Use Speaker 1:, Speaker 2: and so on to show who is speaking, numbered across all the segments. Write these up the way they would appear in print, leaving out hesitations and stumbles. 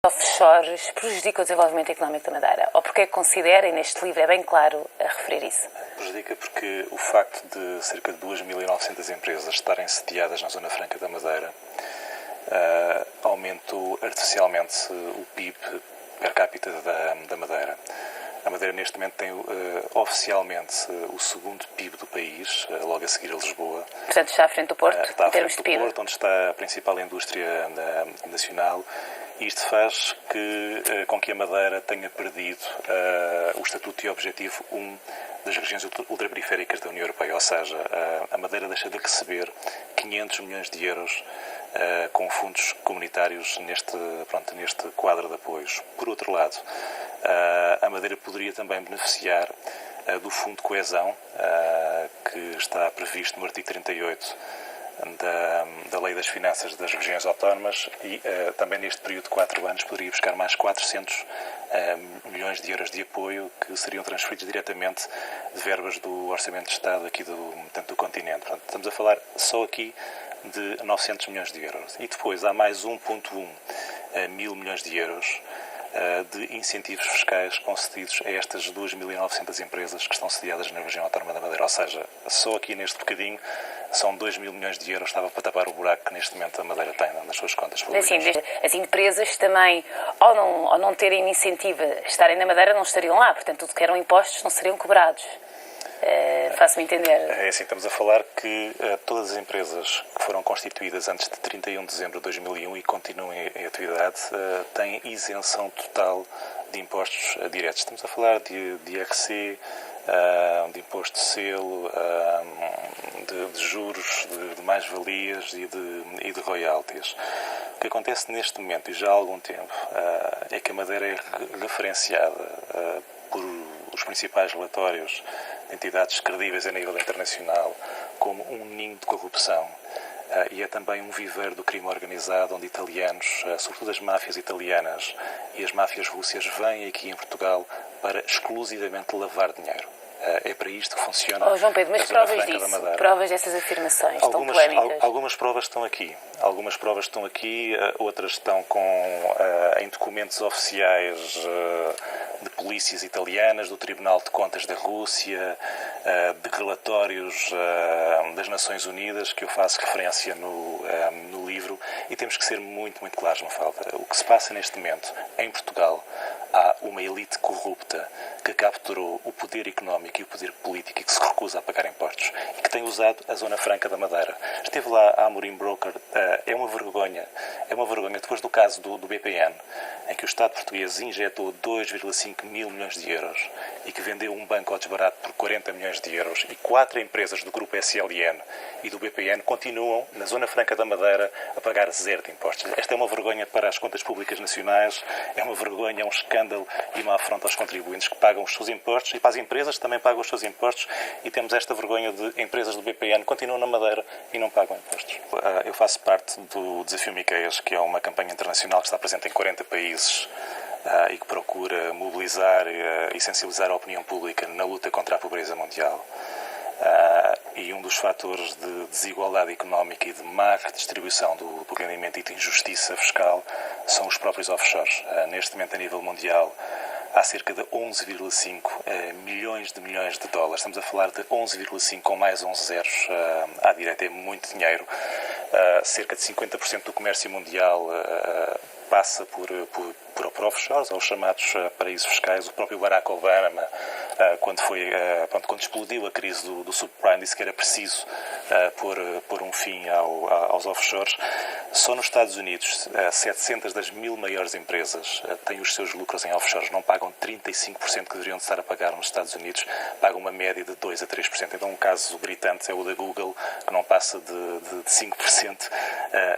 Speaker 1: offshores prejudica o desenvolvimento económico da Madeira? Ou porque é que considera, e neste livro é bem claro a referir isso?
Speaker 2: Prejudica porque o facto de cerca de 2.900 empresas estarem sediadas na Zona Franca da Madeira aumentou artificialmente o PIB per capita da Madeira. A Madeira neste momento tem oficialmente o segundo PIB do país, logo a seguir a Lisboa.
Speaker 1: Portanto, está à frente do Porto,
Speaker 2: está
Speaker 1: em termos de PIB.
Speaker 2: Porto, onde está a principal indústria nacional. E isto faz com que a Madeira tenha perdido o estatuto e objetivo 1 das regiões ultraperiféricas da União Europeia, ou seja, a Madeira deixa de receber 500 milhões de euros com fundos comunitários neste quadro de apoios. Por outro lado, a Madeira poderia também beneficiar do Fundo de Coesão, que está previsto no artigo 38 da Lei das Finanças das Regiões Autónomas e também neste período de 4 anos poderia buscar mais 400 milhões de euros de apoio que seriam transferidos diretamente de verbas do Orçamento de Estado aqui do continente. Portanto, estamos a falar só aqui de 900 milhões de euros. E depois há mais 1,1 mil milhões de euros de incentivos fiscais concedidos a estas 2.900 empresas que estão sediadas na região autónoma da Madeira. Ou seja, só aqui neste bocadinho são 2.000 milhões de euros, estava para tapar o buraco que neste momento a Madeira tem nas suas contas públicas.
Speaker 1: Assim, as empresas também, ao não terem incentivo a estarem na Madeira, não estariam lá. Portanto, tudo que eram impostos não seriam cobrados. Faço-me entender.
Speaker 2: É assim, estamos a falar que todas as empresas que foram constituídas antes de 31 de dezembro de 2001 e continuam em atividade têm isenção total de impostos diretos. Estamos a falar de IRC, de imposto de selo, de juros, de mais-valias e de royalties. O que acontece neste momento, e já há algum tempo, é que a Madeira é referenciada por os principais relatórios de entidades credíveis a nível internacional como um ninho de corrupção e é também um viveiro do crime organizado onde italianos, sobretudo as máfias italianas e as máfias russas, vêm aqui em Portugal para exclusivamente lavar dinheiro. É para isto que funciona.
Speaker 1: João Pedro, mas provas disso, provas dessas afirmações tão polémicas?
Speaker 2: Algumas provas estão aqui. Outras estão em documentos oficiais de polícias italianas, do Tribunal de Contas da Rússia, de relatórios das Nações Unidas, que eu faço referência no livro, e temos que ser muito, muito claros, Mafalda. O que se passa neste momento em Portugal, há uma elite corrupta que capturou o poder económico e o poder político e que se recusa a pagar impostos e que tem usado a Zona Franca da Madeira. Esteve lá a Amorim Broker, é uma vergonha depois do caso do BPN, em que o Estado português injetou 2,5 mil milhões de euros e que vendeu um banco ao desbarato por 40 milhões de euros e 4 empresas do grupo SLN e do BPN continuam na Zona Franca da Madeira a pagar 0 de impostos. Esta é uma vergonha para as contas públicas nacionais, é uma vergonha, é um escândalo e uma afronta aos contribuintes que pagam os seus impostos e para as empresas que também pagam os seus impostos e temos esta vergonha de empresas do BPN que continuam na Madeira e não pagam impostos. Eu faço parte do Desafio Miqueias, que é uma campanha internacional que está presente em 40 países e que procura mobilizar e sensibilizar a opinião pública na luta contra a pobreza mundial. E um dos fatores de desigualdade económica e de má redistribuição do rendimento e de injustiça fiscal são os próprios offshores. Neste momento, a nível mundial, há cerca de 11,5 milhões de dólares. Estamos a falar de 11,5 com mais 11 zeros à direita, é muito dinheiro. Cerca de 50% do comércio mundial passa por offshores, aos chamados paraísos fiscais. O próprio Barack Obama, quando explodiu a crise do subprime, disse que era preciso pôr um fim aos offshores. Só nos Estados Unidos, 700 das 1.000 maiores empresas têm os seus lucros em offshores, não pagam 35% que deveriam estar a pagar nos Estados Unidos, pagam uma média de 2% a 3%. Então, um caso gritante é o da Google, que não passa de 5%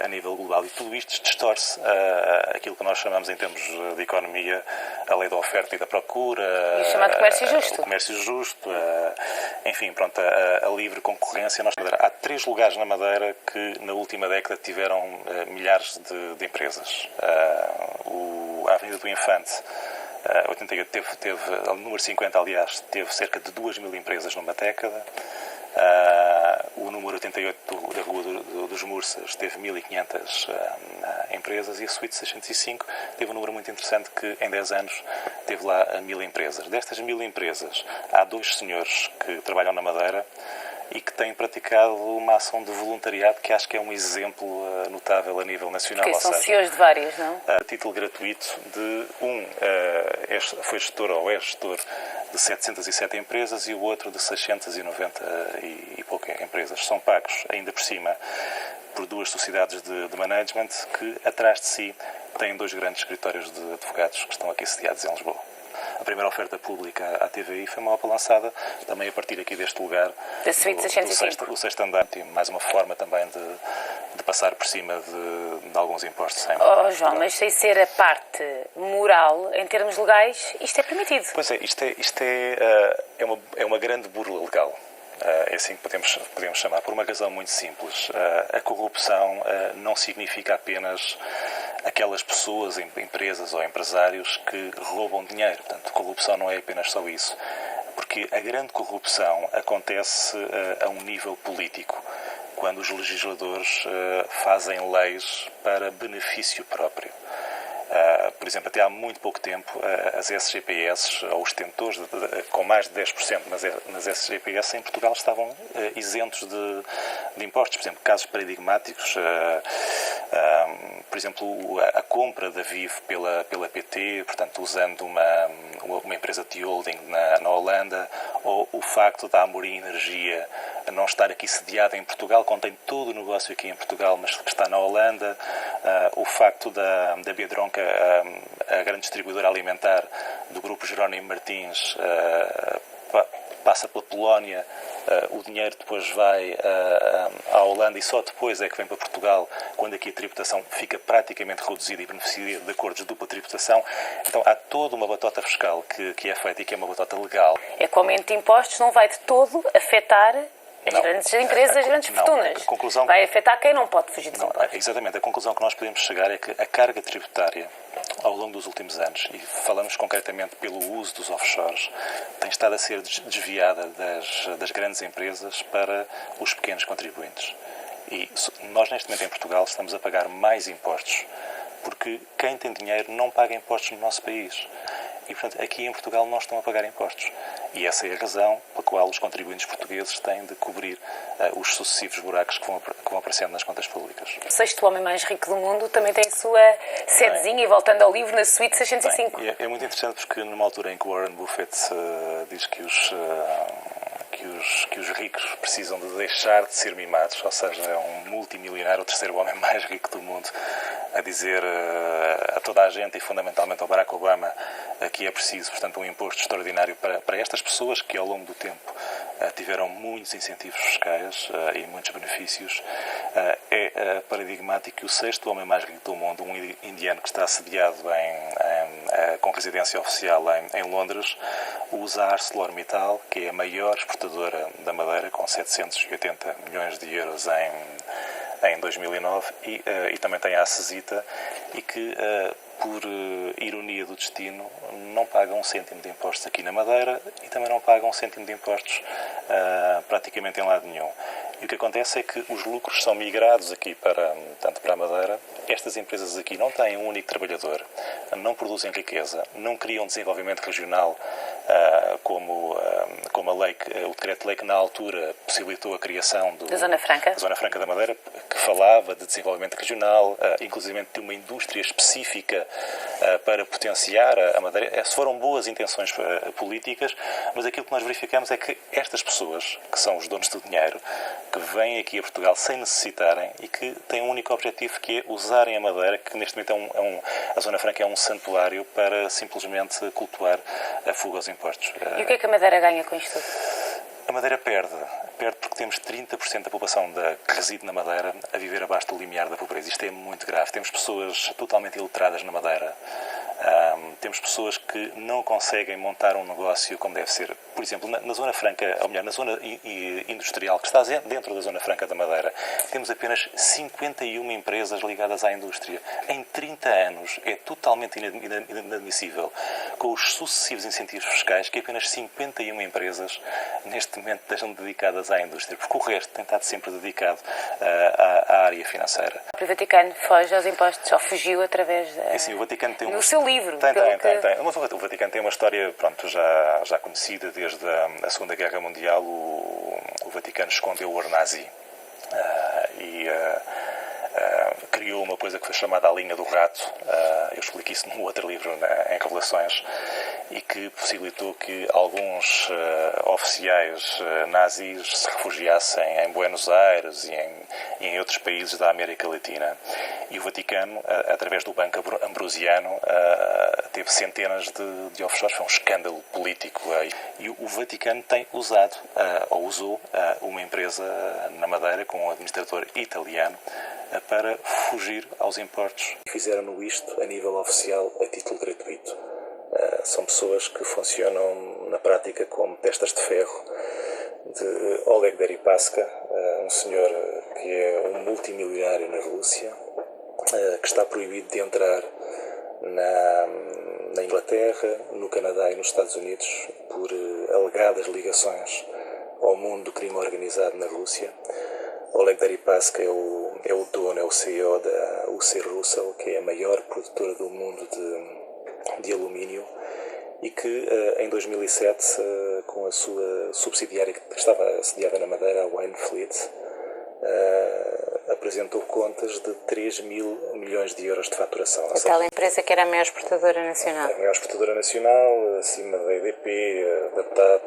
Speaker 2: a nível global. E tudo isto distorce aquilo que nós chamamos, em termos de economia, a lei da oferta e da procura.
Speaker 1: E o chamado comércio justo.
Speaker 2: O comércio justo, enfim, pronto, a livre concorrência. Há 3 lugares na Madeira que, na última década, tiveram milhares de empresas. A Avenida do Infante, 88, teve o número 50, aliás, teve cerca de 2.000 empresas numa década. o número 88 da Rua dos Mursas teve 1.500 empresas e a Suíte 605 teve um número muito interessante que em 10 anos teve lá 1.000 empresas. Destas 1.000 empresas, há 2 senhores que trabalham na Madeira e que têm praticado uma ação de voluntariado que acho que é um exemplo notável a nível nacional.
Speaker 1: Porque são CEOs de várias, não?
Speaker 2: A título gratuito de foi gestor ou é gestor de 707 empresas e o outro de 690 e poucas empresas. São pagos, ainda por cima, por 2 sociedades de management que, atrás de si, têm 2 grandes escritórios de advogados que estão aqui sediados em Lisboa. A primeira oferta pública à TVI foi uma OPA lançada também a partir aqui deste lugar,
Speaker 1: da Suíte 605.
Speaker 2: O sexto andar, mais uma forma também de passar por cima de alguns impostos.
Speaker 1: João, mas sem ser a parte moral, em termos legais, isto é permitido.
Speaker 2: Pois é, isto é uma grande burla legal. É assim que podemos chamar, por uma razão muito simples. A corrupção não significa apenas aquelas pessoas, empresas ou empresários que roubam dinheiro. Portanto, corrupção não é apenas só isso. Porque a grande corrupção acontece a um nível político, quando os legisladores fazem leis para benefício próprio. Por exemplo, até há muito pouco tempo, as SGPS, ou os detentores com mais de 10% nas SGPS em Portugal estavam isentos de impostos. Por exemplo, casos paradigmáticos, por exemplo, a compra da Vive pela PT, portanto, usando uma empresa de holding na Holanda, ou o facto da Amorim Energia não estar aqui sediada em Portugal, contém todo o negócio aqui em Portugal, mas que está na Holanda, o facto da Biedronca, a grande distribuidora alimentar do grupo Jerónimo Martins, passa pela Polónia, o dinheiro depois vai à Holanda e só depois é que vem para Portugal, quando aqui a tributação fica praticamente reduzida e beneficia de acordos de dupla tributação. Então há toda uma batota fiscal que é feita e que é uma batota legal.
Speaker 1: É que o aumento de impostos não vai de todo afetar as grandes empresas, as grandes fortunas. Vai afetar quem não pode fugir dos impostos.
Speaker 2: Exatamente. A conclusão que nós podemos chegar é que a carga tributária, ao longo dos últimos anos, e falamos concretamente pelo uso dos offshores, tem estado a ser desviada das grandes empresas para os pequenos contribuintes. E nós, neste momento, em Portugal, estamos a pagar mais impostos, porque quem tem dinheiro não paga impostos no nosso país. E, portanto, aqui em Portugal não estão a pagar impostos. E essa é a razão pela qual os contribuintes portugueses têm de cobrir os sucessivos buracos que vão aparecendo nas contas públicas.
Speaker 1: O 6º homem mais rico do mundo também tem a sua sedezinha, e voltando ao livro, na Suíte 605.
Speaker 2: É muito interessante porque numa altura em que Warren Buffett diz que os ricos precisam de deixar de ser mimados, ou seja, é um multimilionário, o 3º homem mais rico do mundo, a dizer a toda a gente e fundamentalmente ao Barack Obama que é preciso, portanto, um imposto extraordinário para estas pessoas que ao longo do tempo tiveram muitos incentivos fiscais e muitos benefícios. É paradigmático que o 6º homem mais rico do mundo, um indiano que está sediado com residência oficial em Londres, usa a ArcelorMittal, que é a maior exportadora da Madeira, com 780 milhões de euros em 2009, e também tem a Acesita, e que, por ironia do destino, não pagam um cêntimo de impostos aqui na Madeira e também não pagam um cêntimo de impostos praticamente em lado nenhum. E o que acontece é que os lucros são migrados aqui tanto para a Madeira. Estas empresas aqui não têm um único trabalhador, não produzem riqueza, não criam desenvolvimento regional, como a lei, o decreto-lei que na altura possibilitou a criação
Speaker 1: da Zona
Speaker 2: Franca da Madeira, que falava de desenvolvimento regional, inclusive de uma indústria específica para potenciar a Madeira. Foram boas intenções políticas, mas aquilo que nós verificamos é que estas pessoas, que são os donos do dinheiro, que vêm aqui a Portugal sem necessitarem e que têm um único objetivo, que é usarem a Madeira, que neste momento a Zona Franca é um santuário, para simplesmente cultuar a fuga aos impostos.
Speaker 1: E o que é que a Madeira ganha com isto tudo?
Speaker 2: A Madeira perde porque temos 30% da população que reside na Madeira a viver abaixo do limiar da pobreza. Isto é muito grave. Temos pessoas totalmente iletradas na Madeira. temos pessoas que não conseguem montar um negócio como deve ser. Por exemplo, na Zona Franca, ou melhor, na zona industrial, que está dentro da Zona Franca da Madeira, temos apenas 51 empresas ligadas à indústria. Em 30 anos é totalmente inadmissível, com os sucessivos incentivos fiscais, que apenas 51 empresas neste momento estejam dedicadas à indústria, porque o resto tem estado sempre dedicado à área financeira.
Speaker 1: O Vaticano foge aos impostos, ou fugiu através da...
Speaker 2: Sim, o Vaticano tem
Speaker 1: no seu livro.
Speaker 2: Tem. Mas o Vaticano tem uma história, pronto, já conhecida desde a Segunda Guerra Mundial. O Vaticano escondeu o nazi e criou uma coisa que foi chamada a linha do rato. Eu explico isso num outro livro, em Revelações, e que possibilitou que alguns oficiais nazis se refugiassem em Buenos Aires e em outros países da América Latina. E o Vaticano, através do Banco Ambrosiano, teve centenas de offshores. Foi um escândalo político. E o Vaticano tem usado, ou usou, uma empresa na Madeira com um administrador italiano para fugir aos impostos. Fizeram isto a nível oficial a título gratuito. São pessoas que funcionam na prática como testas de ferro de Oleg Deripaska, um senhor que é um multimilionário na Rússia, que está proibido de entrar na Inglaterra, no Canadá e nos Estados Unidos por alegadas ligações ao mundo do crime organizado na Rússia. Oleg Deripaska é o dono, é o CEO da UC Rusal, que é a maior produtora do mundo de alumínio, e que em 2007, com a sua subsidiária que estava sediada na Madeira, a Winefleet, apresentou contas de 3 mil milhões de euros de faturação.
Speaker 3: A tal empresa que era a maior exportadora nacional.
Speaker 2: A maior exportadora nacional, acima da EDP, da TAP,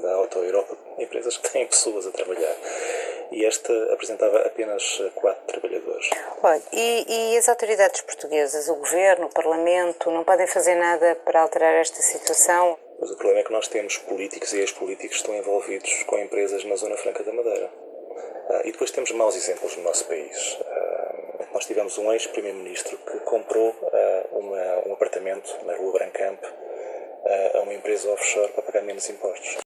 Speaker 2: da Auto Europa, empresas que têm pessoas a trabalhar. E esta apresentava apenas 4 trabalhadores.
Speaker 3: Olha, e as autoridades portuguesas, o Governo, o Parlamento, não podem fazer nada para alterar esta situação?
Speaker 2: Mas o problema é que nós temos políticos e ex-políticos que estão envolvidos com empresas na Zona Franca da Madeira. E depois temos maus exemplos no nosso país. Nós tivemos um ex-primeiro-ministro que comprou um apartamento na Rua Brancamp a uma empresa offshore para pagar menos impostos.